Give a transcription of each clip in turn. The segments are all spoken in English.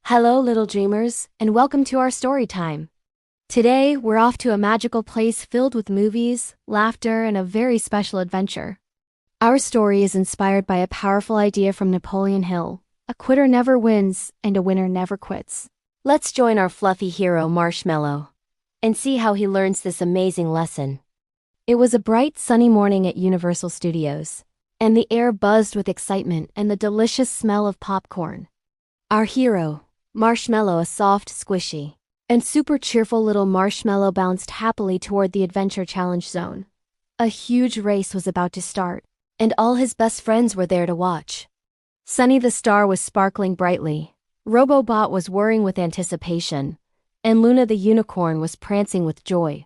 Hello, little dreamers, and welcome to our story time. Today, we're off to a magical place filled with movies, laughter, and a very special adventure. Our story is inspired by a powerful idea from Napoleon Hill: a quitter never wins, and a winner never quits. Let's join our fluffy hero, Marshmallow, and see how he learns this amazing lesson. It was a bright, sunny morning at Universal Studios, and the air buzzed with excitement and the delicious smell of popcorn. Our hero, Marshmallow, a soft, squishy, and super cheerful little marshmallow, bounced happily toward the adventure challenge zone. A huge race was about to start, and all his best friends were there to watch. Sunny the star was sparkling brightly, Robobot was whirring with anticipation, and Luna the unicorn was prancing with joy.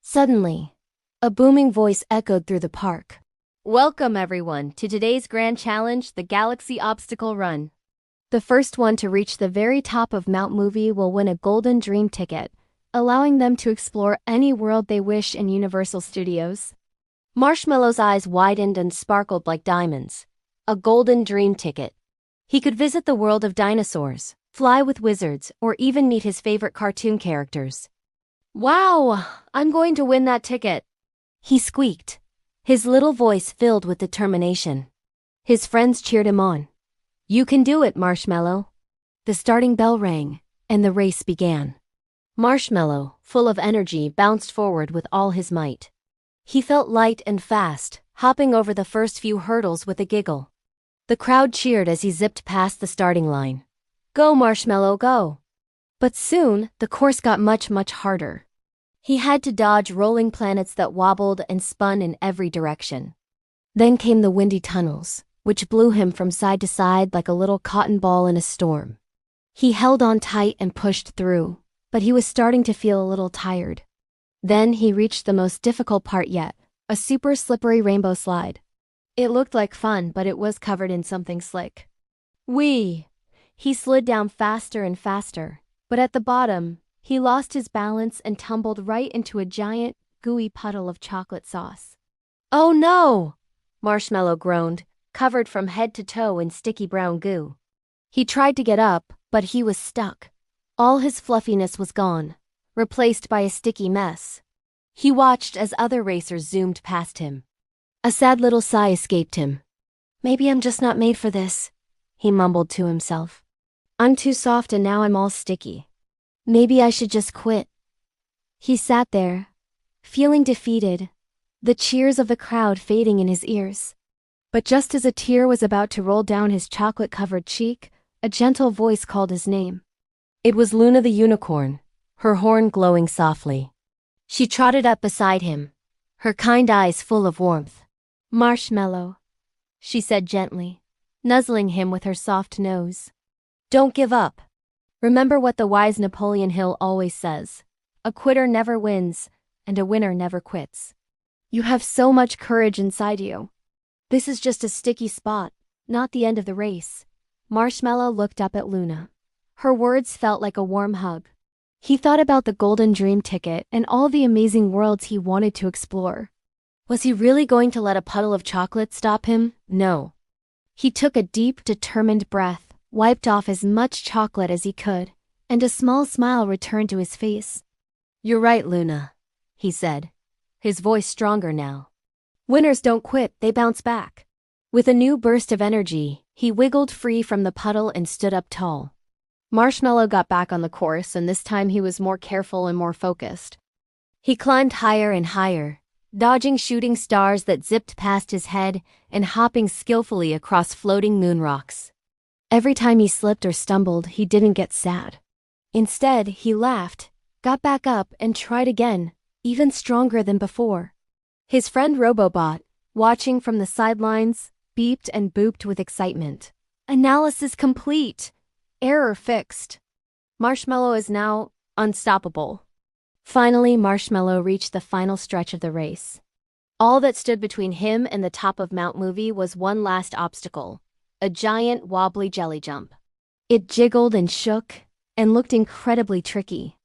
Suddenly, a booming voice echoed through the park. Welcome everyone to today's grand challenge, the Galaxy Obstacle Run. The first one to reach the very top of Mount Movie will win a golden dream ticket, allowing them to explore any world they wish in Universal Studios. Marshmallow's eyes widened and sparkled like diamonds. A golden dream ticket. He could visit the world of dinosaurs, fly with wizards, or even meet his favorite cartoon characters. Wow, I'm going to win that ticket, he squeaked, his little voice filled with determination. His friends cheered him on. You can do it, Marshmallow. The starting bell rang, and the race began. Marshmallow, full of energy, bounced forward with all his might. He felt light and fast, hopping over the first few hurdles with a giggle. The crowd cheered as he zipped past the starting line. Go, Marshmallow, go! But soon, the course got much harder. He had to dodge rolling planets that wobbled and spun in every direction. Then came the windy tunnels, which blew him from side to side like a little cotton ball in a storm. He held on tight and pushed through, but he was starting to feel a little tired. Then he reached the most difficult part yet, a super slippery rainbow slide. It looked like fun, but it was covered in something slick. Whee! He slid down faster and faster, but at the bottom, he lost his balance and tumbled right into a giant, gooey puddle of chocolate sauce. Oh no! Marshmallow groaned, covered from head to toe in sticky brown goo. He tried to get up, but he was stuck. All his fluffiness was gone, replaced by a sticky mess. He watched as other racers zoomed past him. A sad little sigh escaped him. Maybe I'm just not made for this, he mumbled to himself. I'm too soft and now I'm all sticky. Maybe I should just quit. He sat there, feeling defeated, the cheers of the crowd fading in his ears. But just as a tear was about to roll down his chocolate-covered cheek, a gentle voice called his name. It was Luna the unicorn, her horn glowing softly. She trotted up beside him, her kind eyes full of warmth. Marshmallow, she said gently, nuzzling him with her soft nose. Don't give up. Remember what the wise Napoleon Hill always says: a quitter never wins, and a winner never quits. You have so much courage inside you. This is just a sticky spot, not the end of the race. Marshmallow looked up at Luna. Her words felt like a warm hug. He thought about the golden dream ticket and all the amazing worlds he wanted to explore. Was he really going to let a puddle of chocolate stop him? No. He took a deep, determined breath, wiped off as much chocolate as he could, and a small smile returned to his face. You're right, Luna, he said, his voice stronger now. Winners don't quit, they bounce back. With a new burst of energy, he wiggled free from the puddle and stood up tall. Marshmallow got back on the course, and this time he was more careful and more focused. He climbed higher and higher, dodging shooting stars that zipped past his head and hopping skillfully across floating moon rocks. Every time he slipped or stumbled, he didn't get sad. Instead, he laughed, got back up, and tried again, even stronger than before. His friend Robobot, watching from the sidelines, beeped and booped with excitement. Analysis complete. Error fixed. Marshmallow is now unstoppable. Finally, Marshmallow reached the final stretch of the race. All that stood between him and the top of Mount Movie was one last obstacle: a giant wobbly jelly jump. It jiggled and shook, and looked incredibly tricky.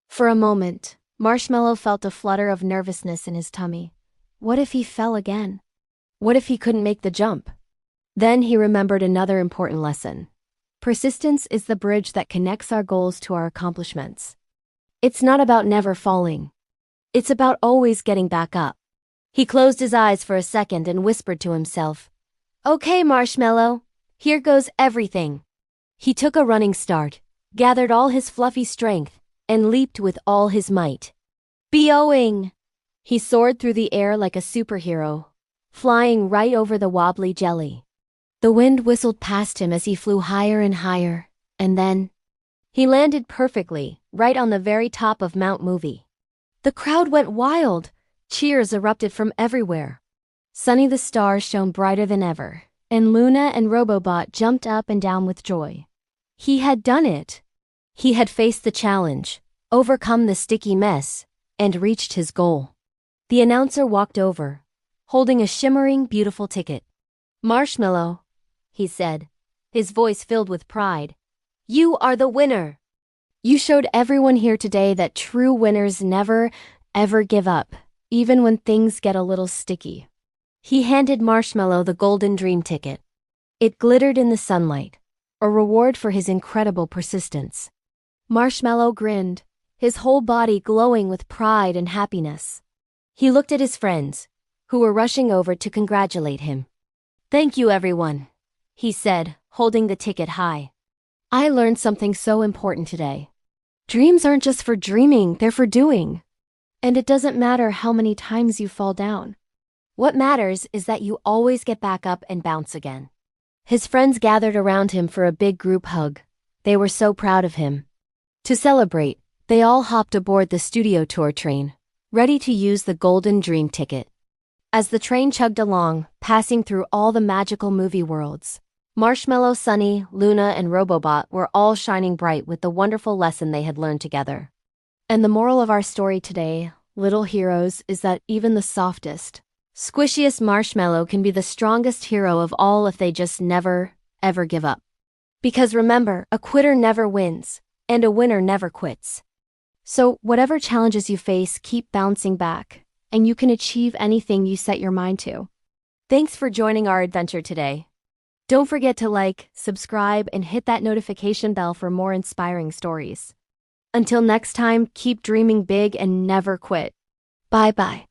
For a moment, Marshmallow felt a flutter of nervousness in his tummy. What if he fell again? What if he couldn't make the jump? Then he remembered another important lesson. Persistence is the bridge that connects our goals to our accomplishments. It's not about never falling. It's about always getting back up. He closed his eyes for a second and whispered to himself, "Okay, Marshmallow, here goes everything." He took a running start, gathered all his fluffy strength, and leaped with all his might. Be-oing! He soared through the air like a superhero, flying right over the wobbly jelly. The wind whistled past him as he flew higher and higher, and then he landed perfectly, right on the very top of Mount Movie. The crowd went wild. Cheers erupted from everywhere. Sunny the star shone brighter than ever, and Luna and Robobot jumped up and down with joy. He had done it. He had faced the challenge, overcome the sticky mess, and reached his goal. The announcer walked over, holding a shimmering, beautiful ticket. "Marshmallow," he said, his voice filled with pride, "you are the winner. You showed everyone here today that true winners never, ever give up, even when things get a little sticky." He handed Marshmallow the golden dream ticket. It glittered in the sunlight, a reward for his incredible persistence. Marshmallow grinned, his whole body glowing with pride and happiness. He looked at his friends, who were rushing over to congratulate him. "Thank you, everyone," he said, holding the ticket high. "I learned something so important today. Dreams aren't just for dreaming, they're for doing. And it doesn't matter how many times you fall down. What matters is that you always get back up and bounce again." His friends gathered around him for a big group hug. They were so proud of him. To celebrate, they all hopped aboard the studio tour train, ready to use the golden dream ticket. As the train chugged along, passing through all the magical movie worlds, Marshmallow, Sunny, Luna, and Robobot were all shining bright with the wonderful lesson they had learned together. And the moral of our story today, little heroes, is that even the softest, squishiest marshmallow can be the strongest hero of all if they just never, ever give up. Because remember, a quitter never wins, and a winner never quits. So whatever challenges you face, keep bouncing back, and you can achieve anything you set your mind to. Thanks for joining our adventure today. Don't forget to like, subscribe, and hit that notification bell for more inspiring stories. Until next time, keep dreaming big and never quit. Bye-bye.